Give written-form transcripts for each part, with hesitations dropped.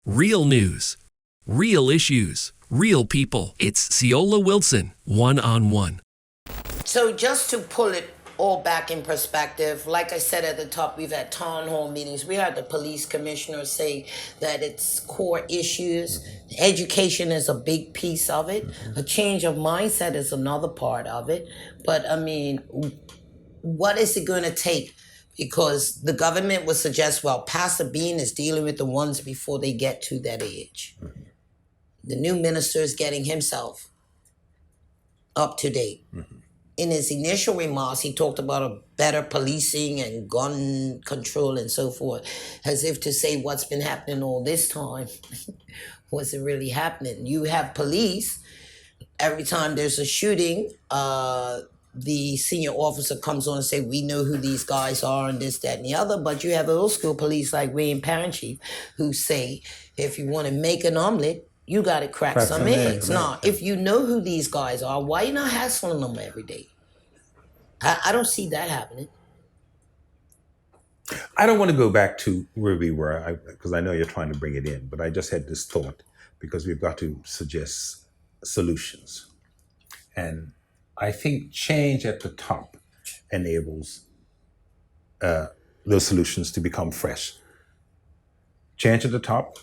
Real news, real issues, real people. It's Ceola Wilson, one-on-one. So just to pull it all back in perspective, like I said at the top, we've had town hall meetings. We had the police commissioner say that it's core issues. Education is a big piece of it. A change of mindset is another part of it. But I mean, what is it going to take? Because the government would suggest, well, Pastor Bean is dealing with the ones before they get to that age. The new minister is getting himself up to date. In his initial remarks, he talked about a better policing and gun control and so forth, as if to say what's been happening all this time wasn't really happening. You have police, every time there's a shooting, the senior officer comes on and say, we know who these guys are and this, that, and the other. But you have old school police like Wayne Parent Chief who say, if you want to make an omelet, you got to crack some eggs. Now, if you know who these guys are, why you not hassling them every day? I don't see that happening. I don't want to go back to where we were, because I know you're trying to bring it in, but I just had this thought, because we've got to suggest solutions. And I think change at the top enables those solutions to become fresh. Change at the top,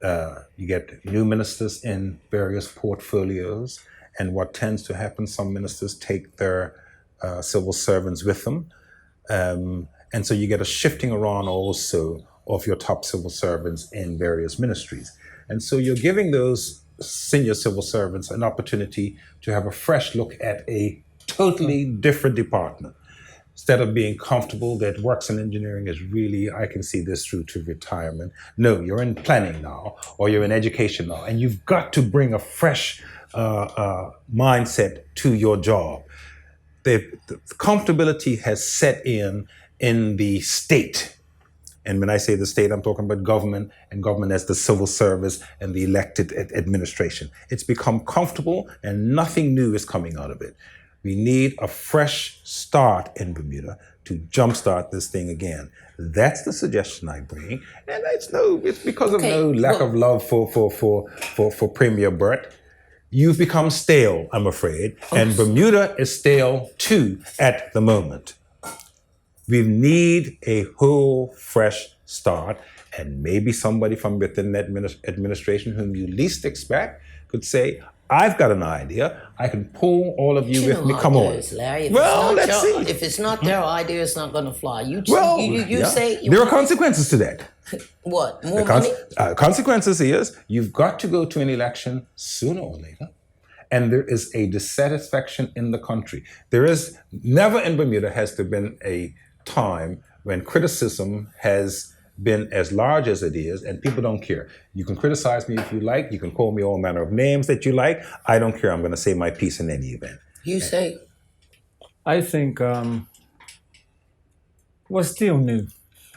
you get new ministers in various portfolios, and what tends to happen, some ministers take their civil servants with them. And so you get a shifting around also of your top civil servants in various ministries. And so you're giving those senior civil servants an opportunity to have a fresh look at a totally different department. Instead of being comfortable that works in engineering is really, I can see this through to retirement. No, you're in planning now, or you're in education now, and you've got to bring a fresh mindset to your job. The comfortability has set in the state. And when I say the state, I'm talking about government, and government as the civil service and the elected administration. It's become comfortable and nothing new is coming out of it. We need a fresh start in Bermuda to jumpstart this thing again. That's the suggestion I bring. And it's because of no lack of love for Premier Burt. You've become stale, I'm afraid. And Bermuda is stale too at the moment. We need a whole fresh start, and maybe somebody from within that administration whom you least expect could say, I've got an idea. I can pull all of you with me. Come on. Larry, let's see. If it's not their idea, it's not going to fly. Say there are consequences to that. What? More money? Consequences is you've got to go to an election sooner or later. And there is a dissatisfaction in the country. There is never in Bermuda has there been a time when criticism has been as large as it is, and people don't care. You can criticize me if you like. You can call me all manner of names that you like. I don't care. I'm going to say my piece in any event. You say? I think we're still new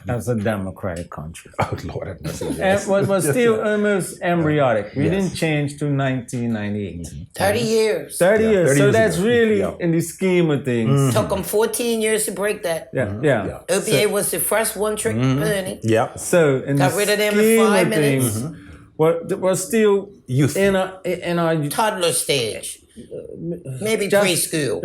as a democratic country. Oh, Lord have mercy. And we're still almost embryonic. We didn't change to 1998. 30 years. 30 years. 30 so years that's ago. really, in the scheme of things. Took them 14 years to break that. Yeah. OBA was the first one-trick pony. Yeah. So in Got the rid of them in scheme 5 of minutes. things, we're still Youth. in our Toddler stage. Maybe preschool.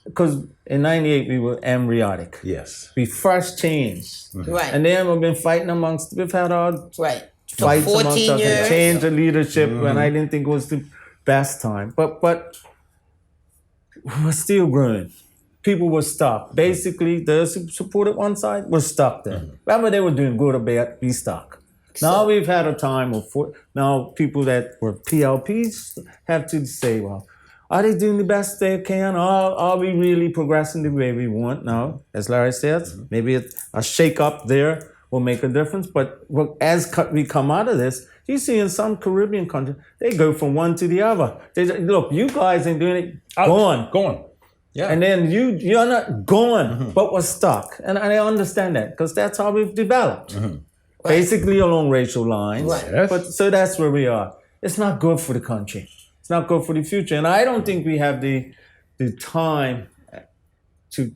Because in 98 we were embryonic. Yes. We first changed. Right. And then we've been fighting we've had our Right. fights amongst 14 us and years. change the leadership when I didn't think it was the best time. But we're still growing. People were stuck. Basically, those who supported one side were stuck there. Whether they were doing good or bad, we stuck. Now we've had a time of now people that were PLPs have to say, well, are they doing the best they can? Are we really progressing the way we want? Now, as Larry says, maybe a shake-up there will make a difference. But as we come out of this, you see in some Caribbean countries, they go from one to the other. They say, look, you guys ain't doing it. Go on. Yeah. And then you're not going, but we're stuck. And I understand that because that's how we've developed. Basically along racial lines. Right. Yes. But so that's where we are. It's not good for the country. It's not good for the future. And I don't think we have the time to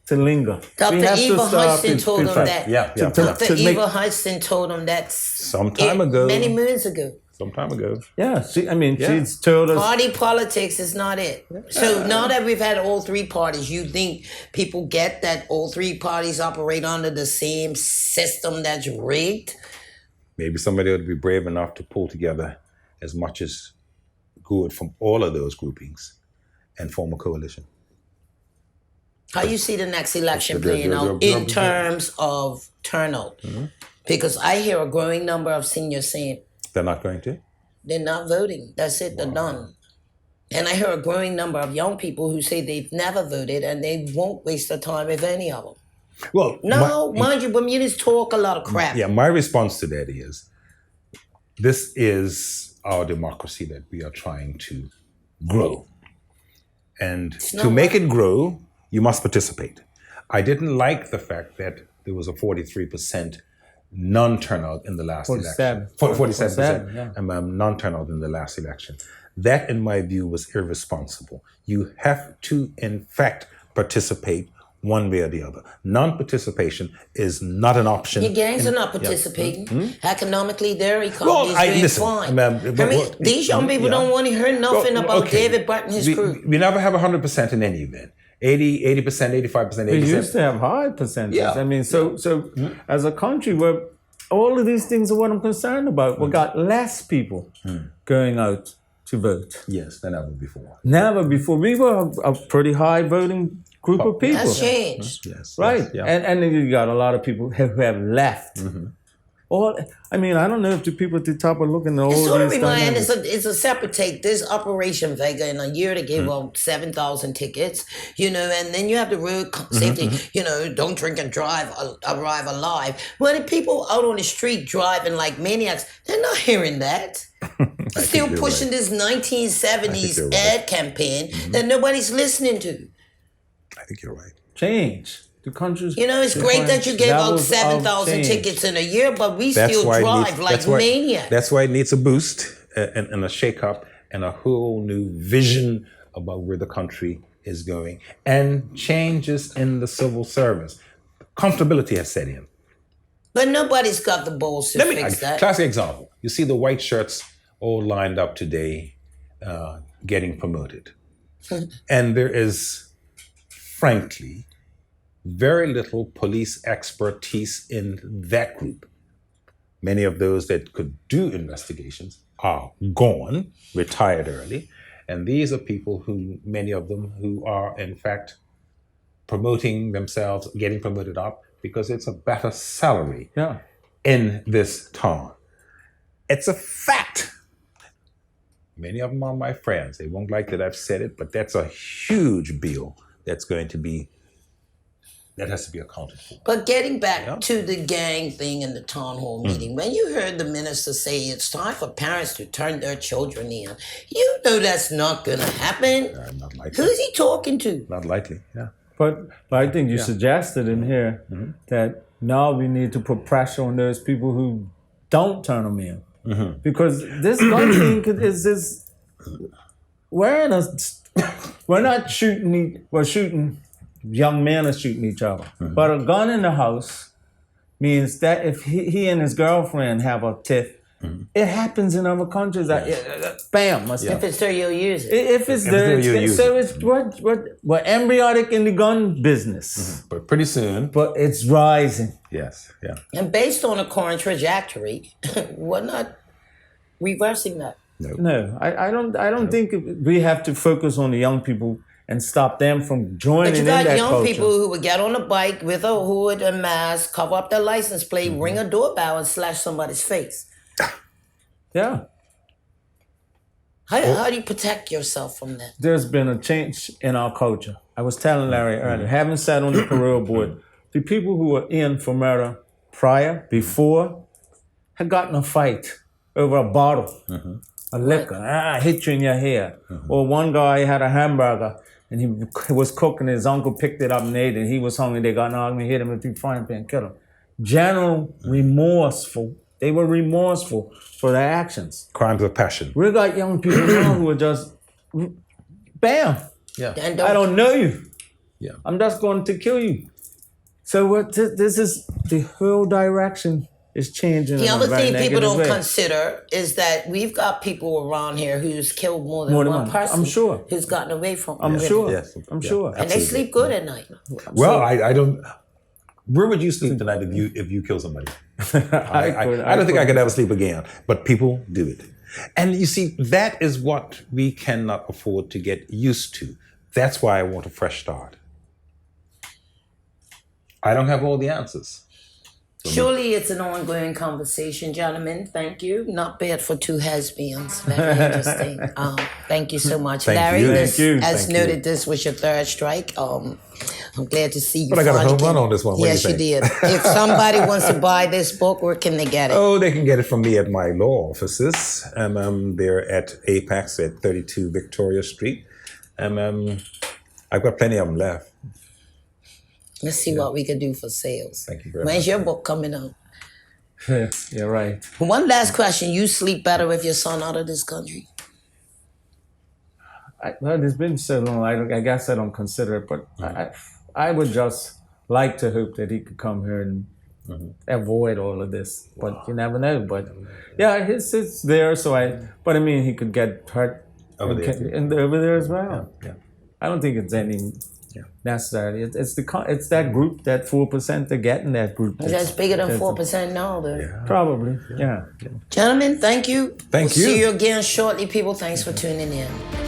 to linger. Dr. We have to Eva stop Hudson it. told him that. Yeah. Dr. to make- Eva Hudson told him that Some time ago. many moons ago. Some time ago. Yeah, Yeah. she's told us. Party politics is not it. So now that we've had all three parties, you think people get that all three parties operate under the same system that's rigged? Maybe somebody would be brave enough to pull together as much as good from all of those groupings and form a coalition. How you see the next election They're- playing they're- out they're- in terms of turnout? Because I hear a growing number of seniors saying They're not going to? they're not voting. That's it, they're done. And I hear a growing number of young people who say they've never voted and they won't waste their time with any of them. Well, No, mind you, Bermudians talk a lot of crap. yeah, my response to that is this is our democracy that we are trying to grow. And to not make it grow, you must participate. I didn't like the fact that there was a 43% non-turnout in the last 47. election. 47%, yeah. non-turnout in the last election. That, in my view, was irresponsible. You have to, in fact, participate one way or the other. Non-participation is not an option. Your gangs are not participating. Economically, their economy Well, is doing listen, fine. I mean, these young people don't want to hear nothing Well, about okay. David Butt and his crew. We never have 100% in any event. 80%, 85%, 80%. We used to have high percentages. Yeah. I mean, so as a country, where all of these things are what I'm concerned about. We got less people going out to vote. Yes, than ever before. Never before. We were a pretty high voting group of people. That's changed. Yes. Right. Yes, yeah. And then you got a lot of people who have left. All, I mean, I don't know if the people at the top are looking at all It sort of these reminds, dynamics. it's a separate take. This Operation Vega in a year they gave out 7,000 tickets, and then you have the road safety, don't drink and drive, arrive alive. Well, the people out on the street driving like maniacs, they're not hearing that. They're still you're pushing this you're 1970s right. ad campaign that nobody's listening to. I think you're right. Change. The country's It's great that you gave out levels of 7,000 change. tickets in a year, but we That's still why it drive needs- like that's why- maniacs. That's why it needs a boost and a shake-up and a whole new vision about where the country is going and changes in the civil service. Comfortability has set in. But nobody's got the balls to fix that. Classic example. You see the white shirts all lined up today getting promoted. And there is, frankly, very little police expertise in that group. Many of those that could do investigations are gone, retired early. And these are people who, many of them, who are in fact promoting themselves, getting promoted up because it's a better salary Yeah. in this town. It's a fact. Many of them are my friends. They won't like that I've said it, but that's a huge bill that has to be accounted for. But getting back to the gang thing in the town hall meeting, when you heard the minister say it's time for parents to turn their children in, you know that's not going to happen. Not likely. Who's he talking to? Not likely, yeah. But I think you suggested in here that now we need to put pressure on those people who don't turn them in. Because this gun thing is we're not shooting, we're shooting, young men are shooting each other. But a gun in the house means that if he and his girlfriend have a tiff, it happens in other countries. Bam. If it's their you'll use it. If it's there, you use so it's we're embryonic in the gun business, But pretty soon, but it's rising. yes, yeah. And based on the current trajectory, we're not reversing that. No, I don't think we have to focus on the young people and stop them from joining But you in got that young culture. people who would get on a bike with a hood and mask, cover up their license plate, ring a doorbell, and slash somebody's face. Yeah, How do you protect yourself from that? there's been a change in our culture. I was telling Larry earlier, having sat on the parole board, the people who were in for murder before, had gotten a fight over a bottle, a liquor. Hit you in your head. Or one guy had a hamburger and he was cooking. His uncle picked it up and ate it. And he was hungry. They got in an argument, hit him with a frying pan, killed him. General remorseful. They were remorseful for their actions. Crimes of passion. We got young people now who are just, bam, Yeah. And I don't know you. Yeah. I'm just going to kill you. So what? This is the whole direction is changing. The in a other very thing people negative don't way. consider is that we've got people around here who's killed more than one person. I'm sure. Who's gotten away from. I'm sure. Yes. I'm Yeah. sure. And they sleep good at night. Well, I don't. Where would you sleep tonight if you kill somebody? I don't think I could ever sleep again. But people do it. And you see, that is what we cannot afford to get used to. That's why I want a fresh start. I don't have all the answers. Surely it's an ongoing conversation, gentlemen. Thank you. Not bad for two has-beens. Very interesting. Thank you so much, Thank Larry. you. This, Thank you. as Thank noted, you. this was your third strike. I'm glad to see you. But I got a home finally run on this one. What do Yes, you you think? did. If somebody wants to buy this book, where can they get it? Oh, they can get it from me at my law offices. They're at Apex at 32 Victoria Street. I've got plenty of them left. Let's see what we can do for sales. Thank you very When's much. your book coming out? You're right. One last question. You sleep better with your son out of this country? Well, it's been so long. I guess I don't consider it, but I would just like to hope that he could come here and avoid all of this. But you never know. But yeah, it's there. So but I mean, he could get hurt Over there. and over there as well. Yeah. I don't think it's any necessarily. It's that group, that 4%. They're getting that group. That's bigger than 4% now, though. Probably. Yeah. Gentlemen, thank you. Thank We'll you. see you again shortly, people. Thanks for tuning in.